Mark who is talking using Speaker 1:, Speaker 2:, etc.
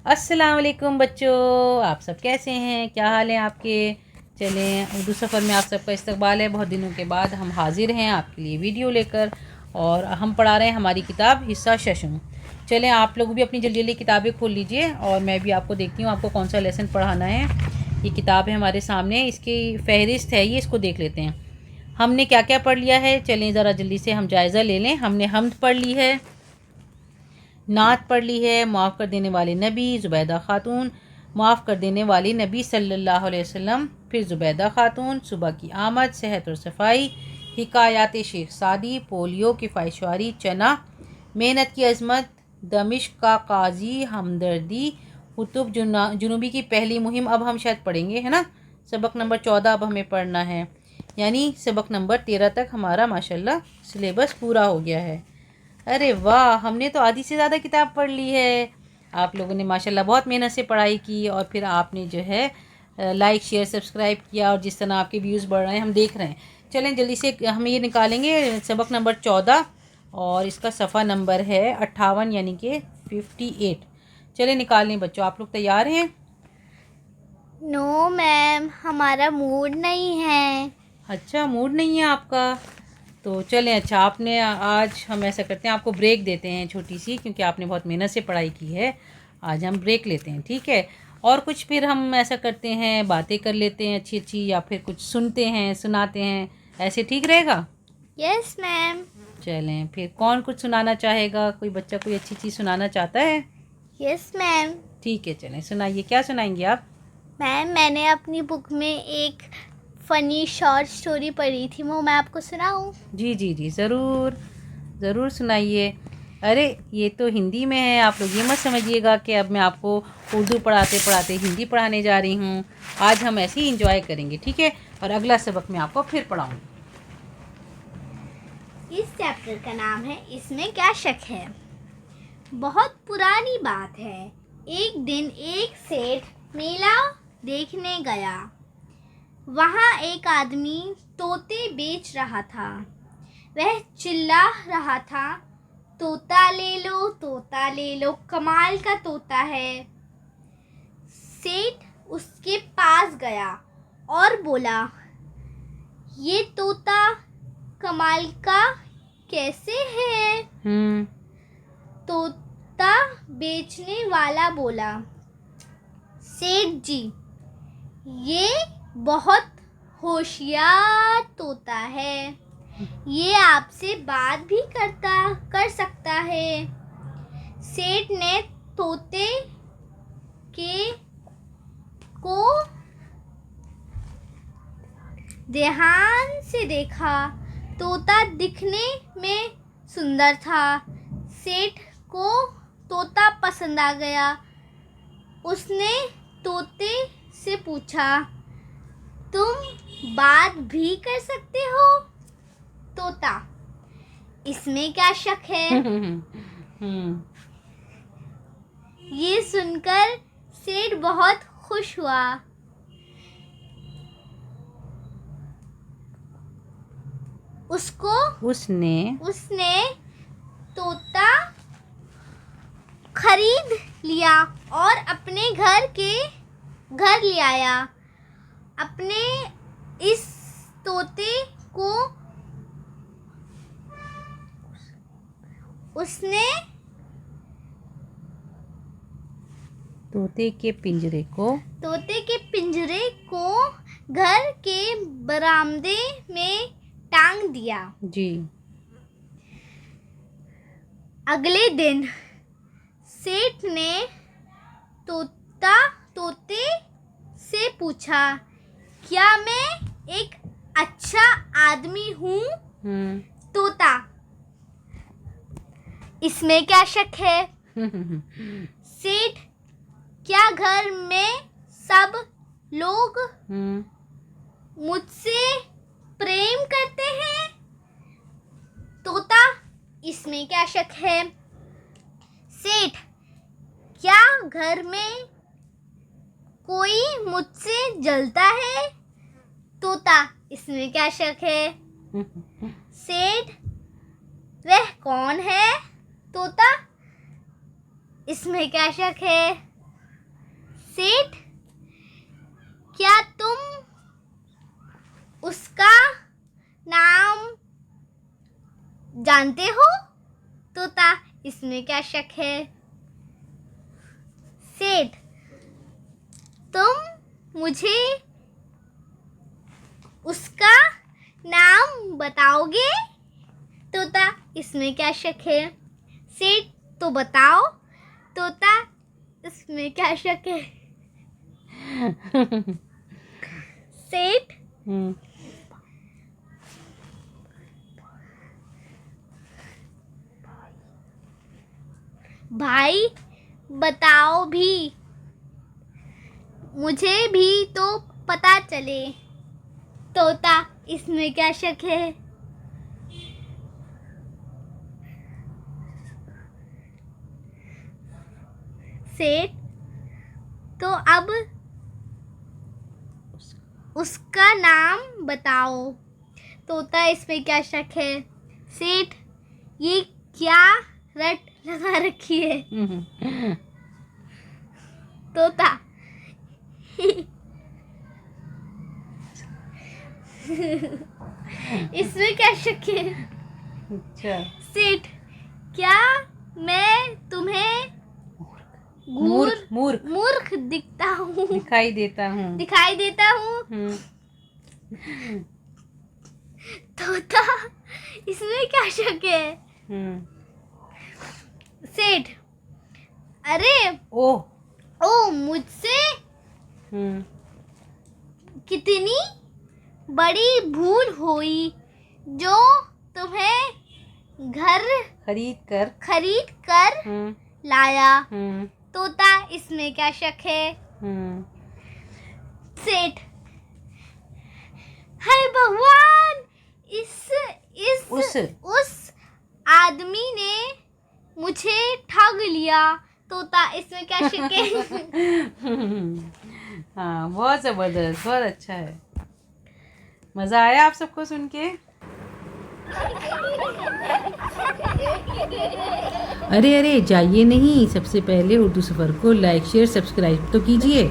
Speaker 1: अस्सलाम वालेकुम बच्चों, आप सब कैसे हैं? क्या हाल है आपके? चलें, उर्दू सफ़र में आप सबका इस्तकबाल है। बहुत दिनों के बाद हम हाजिर हैं आपके लिए वीडियो लेकर, और हम पढ़ा रहे हैं हमारी किताब हिस्सा शशम। चलें, आप लोग भी अपनी जल्दी जल्दी किताबें खोल लीजिए और मैं भी आपको देखती हूँ आपको कौन सा लेसन पढ़ाना है। ये किताब है हमारे सामने, इसकी फ़हरिस्त है ये, इसको देख लेते हैं हमने क्या क्या पढ़ लिया है। चलें ज़रा जल्दी से हम जायज़ा ले लें। हमने हम्द पढ़ ली है, नात पढ़ ली है, माफ़ कर देने वाले नबी ज़ुबैदा ख़ातून, माफ़ कर देने वाली नबी सल्लल्लाहु अलैहि वसल्लम, फिर ज़ुबैदा ख़ातून, सुबह की आमद, सेहत और सफाई, हिकायात शेख सादी, पोलियो की फ़ाहिशवारी, चना, मेहनत की अज़मत, दमिश्क का काजी, हमदर्दी, कुतुब जुनूबी की पहली मुहिम। अब हम शायद पढ़ेंगे, है ना। सबक नंबर 14 अब हमें पढ़ना है, यानी सबक नंबर 13 तक हमारा माशाल्लाह सिलेबस पूरा हो गया है। अरे वाह, हमने तो आधी से ज़्यादा किताब पढ़ ली है। आप लोगों ने माशाल्लाह बहुत मेहनत से पढ़ाई की, और फिर आपने जो है लाइक शेयर सब्सक्राइब किया, और जिस तरह आपके व्यूज़ बढ़ रहे हैं हम देख रहे हैं। चलें जल्दी से हम ये निकालेंगे सबक नंबर 14, और इसका सफ़ा नंबर है 58 यानी कि 58। चलें निकालें बच्चों, आप लोग तैयार हैं?
Speaker 2: नो मैम, हमारा मूड नहीं है।
Speaker 1: अच्छा, मूड नहीं है आपका? तो चलें, अच्छा आपने आज हम ऐसा करते हैं, आपको ब्रेक देते हैं छोटी सी, क्योंकि आपने बहुत मेहनत से पढ़ाई की है। आज हम ब्रेक लेते हैं, ठीक है। और कुछ फिर हम ऐसा करते हैं, बातें कर लेते हैं अच्छी अच्छी, या फिर कुछ सुनते हैं सुनाते हैं, ऐसे ठीक रहेगा?
Speaker 2: Yes ma'am.
Speaker 1: चलें, फिर कौन कुछ सुनाना चाहेगा? कोई बच्चा कोई अच्छी चीज़ सुनाना चाहता है?
Speaker 2: Yes ma'am.
Speaker 1: ठीक है, चलें सुनाइए, क्या सुनाएंगे आप?
Speaker 2: मैम, मैंने अपनी बुक में एक फ़नी शॉर्ट स्टोरी पढ़ी थी, वो मैं आपको सुनाऊं?
Speaker 1: जी जी जी, ज़रूर ज़रूर सुनाइए। अरे ये तो हिंदी में है, आप लोग ये मत समझिएगा कि अब मैं आपको उर्दू पढ़ाते पढ़ाते हिंदी पढ़ाने जा रही हूँ। आज हम ऐसे ही इंजॉय करेंगे, ठीक है। और अगला सबक मैं आपको फिर पढ़ाऊँगी।
Speaker 2: इस चैप्टर का नाम है इसमें क्या शक है। बहुत पुरानी बात है। एक दिन एक सेठ मेला देखने गया। वहाँ एक आदमी तोते बेच रहा था। वह चिल्ला रहा था, तोता ले लो, कमाल का तोता है। सेठ उसके पास गया और बोला, ये तोता कमाल का कैसे है? तोता बेचने वाला बोला, सेठ जी, ये बहुत होशियार तोता है। ये आपसे बात भी कर सकता है। सेठ ने तोते के को ध्यान से देखा। तोता दिखने में सुंदर था। सेठ को तोता पसंद आ गया। उसने तोते से पूछा, तुम बात भी कर सकते हो? तोता, इसमें क्या शक है? ये सुनकर सेठ बहुत खुश हुआ। उसने तोता खरीद लिया और अपने घर ले आया। अपने इस तोते को उसने
Speaker 1: तोते के पिंजरे को
Speaker 2: घर के बरामदे में टांग दिया।
Speaker 1: जी।
Speaker 2: अगले दिन सेठ ने तोते से पूछा, क्या मैं एक अच्छा आदमी हूँ? तोता, इसमें क्या शक है? सेठ, क्या घर में सब लोग मुझसे प्रेम करते हैं? तोता, इसमें क्या शक है? सेठ, क्या घर में कोई मुझसे जलता है? तोता, इसमें क्या शक है? सेठ, वह कौन है? तोता, इसमें क्या शक है? सेठ, क्या तुम उसका नाम जानते हो? तोता, इसमें क्या शक है? सेठ, तुम मुझे उसका नाम बताओगे? तोता, इसमें क्या शक है? सेठ, तो बताओ। तोता, इसमें क्या शक है? सेठ, भाई बताओ भी, मुझे भी तो पता चले। तोता, इसमें क्या शक है? सेठ, तो अब उसका नाम बताओ। तोता, इसमें क्या शक है? सेठ, ये क्या रट लगा रखी है? तोता, इसमें क्या शक है?
Speaker 1: अच्छा।
Speaker 2: सेठ, क्या मैं तुम्हें मूर्ख दिखता हूँ?
Speaker 1: दिखाई देता
Speaker 2: हूँ। तोता, इसमें क्या शक है? सेठ, अरे ओ मुझसे कितनी बड़ी भूल हुई जो तुम्हें घर खरीद कर लाया। तोता, इसमें क्या शक है? सेठ, हाय भगवान, उस आदमी ने मुझे ठग लिया। तोता, इसमें क्या शक है?
Speaker 1: हाँ, बहुत जबरदस्त, बहुत अच्छा है। मजा आया आप सबको सुन के? अरे जाइए नहीं, सबसे पहले उर्दू सफ़र को लाइक शेयर सब्सक्राइब तो कीजिए।